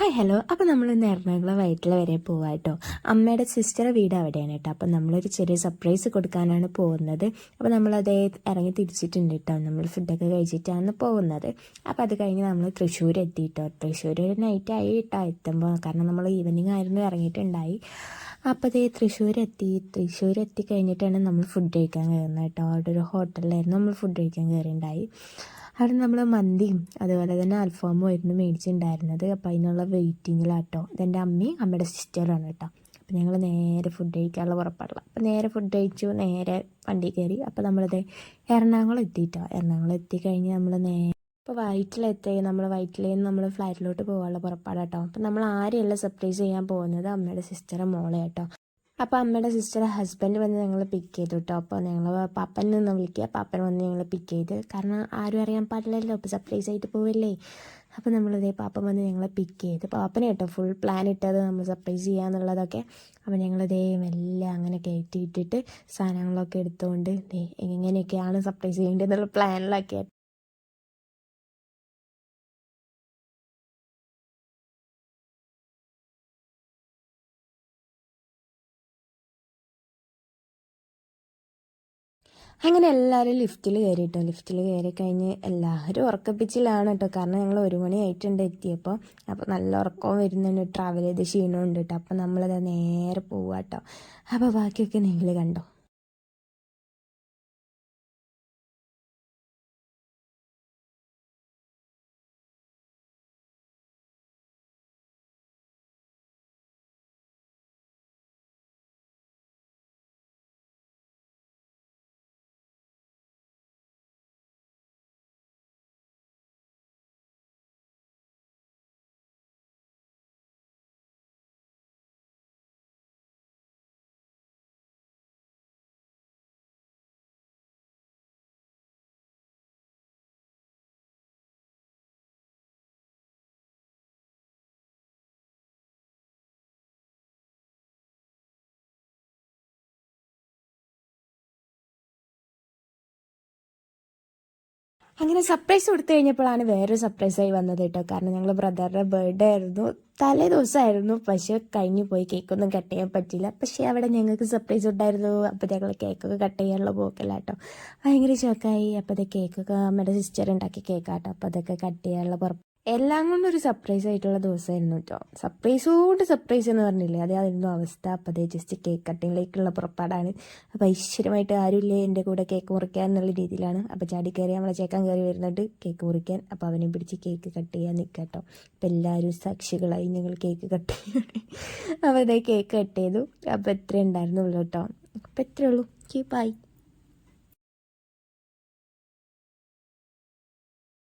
Hi hello. അപ്പോൾ നമ്മളിന്ന് എറണാകുളം വൈറ്റില വരെ പോവാം കേട്ടോ. അമ്മയുടെ സിസ്റ്ററെ വീട് അവിടെയാണ് കേട്ടോ. അപ്പോൾ നമ്മളൊരു ചെറിയ സർപ്രൈസ് കൊടുക്കാനാണ് പോകുന്നത്. അപ്പോൾ നമ്മളതേ ഇറങ്ങി തിരിച്ചിട്ടുണ്ട് കേട്ടോ. നമ്മൾ ഫുഡൊക്കെ കഴിച്ചിട്ടാണ് പോകുന്നത്. അപ്പോൾ അത് കഴിഞ്ഞ് നമ്മൾ തൃശ്ശൂർ എത്തി കേട്ടോ. തൃശ്ശൂർ ഒരു നൈറ്റായി കേട്ടോ എത്തുമ്പോൾ, കാരണം നമ്മൾ ഈവനിങ് ആയിരുന്നു ഇറങ്ങിയിട്ടുണ്ടായി. അപ്പോൾ അതേ തൃശ്ശൂർ എത്തി കഴിഞ്ഞിട്ടാണ് നമ്മൾ ഫുഡ് കഴിക്കാൻ കയറുന്നത് കേട്ടോ. അവിടെ ഒരു ഹോട്ടലിലായിരുന്നു നമ്മൾ ഫുഡ് കഴിക്കാൻ കയറിയിട്ടുണ്ടായി. അവിടെ നമ്മൾ മന്തിയും അതുപോലെ തന്നെ അൽഫാമും ആയിരുന്നു മേടിച്ചിട്ടുണ്ടായിരുന്നത്. അപ്പോൾ അതിനുള്ള വെയിറ്റിങ്ങിലാട്ടോ. ഇതെൻ്റെ അമ്മയും അമ്മയുടെ സിസ്റ്ററാണ് കേട്ടോ. അപ്പോൾ ഞങ്ങൾ നേരെ ഫുഡ് കഴിക്കാനുള്ള പുറപ്പാടില്ല. അപ്പോൾ നേരെ ഫുഡ് കഴിച്ചു, നേരെ വണ്ടി കയറി. അപ്പോൾ നമ്മളത് എറണാകുളം എത്തിയിട്ടോ. എറണാകുളം എത്തിക്കഴിഞ്ഞ് നമ്മൾ ഇപ്പോൾ നമ്മൾ വൈറ്റിലയിൽ നിന്ന് നമ്മൾ ഫ്ലൈറ്റിലോട്ട് പോകാനുള്ള പുറപ്പാടാട്ടോ. അപ്പോൾ നമ്മൾ ആരെയല്ല സർപ്രൈസ് ചെയ്യാൻ പോകുന്നത്, അമ്മയുടെ സിസ്റ്ററെ മോളെ കേട്ടോ. അപ്പോൾ അമ്മയുടെ സിസ്റ്ററെ ഹസ്ബൻഡ് വന്ന് ഞങ്ങൾ പിക്ക് ചെയ്തു കേട്ടോ. അപ്പോൾ ഞങ്ങൾ പാപ്പൻ നിന്ന് വിളിക്കുക, പാപ്പൻ വന്ന് ഞങ്ങൾ പിക്ക് ചെയ്ത്, കാരണം ആരും അറിയാൻ പാടില്ലല്ലോ, അപ്പോൾ സർപ്രൈസ് ആയിട്ട് പോവില്ലേ. അപ്പോൾ നമ്മളിതേ പാപ്പൻ വന്ന് ഞങ്ങളെ പിക്ക് ചെയ്ത്, പാപ്പനെ കേട്ടോ ഫുൾ പ്ലാൻ ഇട്ടത് നമ്മൾ സർപ്രൈസ് ചെയ്യാന്നുള്ളതൊക്കെ. അപ്പോൾ ഞങ്ങളിതേ മെല്ലെ അങ്ങനെ കയറ്റിയിട്ടിട്ട് സാധനങ്ങളൊക്കെ എടുത്തുകൊണ്ട് എങ്ങനെയൊക്കെയാണ് സർപ്രൈസ് ചെയ്യേണ്ടതെന്നുള്ള പ്ലാനിലൊക്കെ. അങ്ങനെ എല്ലാവരും ലിഫ്റ്റിൽ കയറി കേട്ടോ. ലിഫ്റ്റിൽ കയറി കഴിഞ്ഞ് എല്ലാവരും ഉറക്കപ്പിച്ചിലാണ് കേട്ടോ. കാരണം ഞങ്ങൾ 1 മണി ആയിട്ടുണ്ട് എത്തിയപ്പോൾ. അപ്പോൾ നല്ല ഉറക്കവും വരുന്നുണ്ട്, ട്രാവൽ ചെയ്ത് ക്ഷീണമുണ്ട് കേട്ടോ. അപ്പോൾ നമ്മളത് നേരെ പോവുക കേട്ടോ. അപ്പോൾ ബാക്കിയൊക്കെ നിങ്ങൾ കണ്ടോ. അങ്ങനെ സർപ്രൈസ് കൊടുത്തു കഴിഞ്ഞപ്പോഴാണ് വേറൊരു സർപ്രൈസായി വന്നത് കേട്ടോ. കാരണം ഞങ്ങൾ ബ്രദറുടെ ബർത്ത്ഡേ ആയിരുന്നു, തലേ ദിവസമായിരുന്നു. പക്ഷേ കഴിഞ്ഞു പോയി, കേക്കൊന്നും കട്ട് ചെയ്യാൻ പറ്റില്ല. പക്ഷേ അവിടെ ഞങ്ങൾക്ക് സർപ്രൈസ് ഉണ്ടായിരുന്നു. അപ്പോൾ ഞങ്ങൾ കേക്കൊക്കെ കട്ട് ചെയ്യാനുള്ള പോക്കല്ല കേട്ടോ. ഭയങ്കര ഷോക്കായി. അപ്പോൾ അത് കേക്കൊക്കെ അമ്മയുടെ സിസ്റ്റർ ഉണ്ടാക്കി കേക്കാട്ടോ. അപ്പോൾ അതൊക്കെ കട്ട് ചെയ്യാനുള്ള എല്ലാം കൊണ്ടും ഒരു സർപ്രൈസ് ആയിട്ടുള്ള ദിവസമായിരുന്നു കേട്ടോ. സർപ്രൈസ് എന്ന് പറഞ്ഞില്ലേ, അതായിരുന്നു അവസ്ഥ. അപ്പോൾ അതേ ജസ്റ്റ് കേക്ക് കട്ടിങ്ങിലേക്കുള്ള പുറപ്പാടാണ്. അപ്പോൾ ഐശ്വര്യമായിട്ട് ആരുമില്ലേ എൻ്റെ കൂടെ കേക്ക് മുറിക്കാൻ എന്നുള്ള രീതിയിലാണ്. അപ്പോൾ ചാടി കയറി നമ്മളെ ചേക്കാൻ കയറി വരുന്നുണ്ട് കേക്ക് മുറിക്കാൻ. അപ്പോൾ അവനെ പിടിച്ച് കേക്ക് കട്ട് ചെയ്യാൻ നിൽക്കുക കേട്ടോ. അപ്പോൾ എല്ലാവരും സാക്ഷികളായി ഞങ്ങൾ കേക്ക് കട്ട് ചെയ്യണം. അപ്പോൾ അതേ കേക്ക് കട്ട് ചെയ്തു. അപ്പോൾ ഇത്രേ ഉണ്ടായിരുന്നുള്ളൂ കേട്ടോ. അപ്പോൾ ഇത്രയേ ഉള്ളൂ. ബൈ.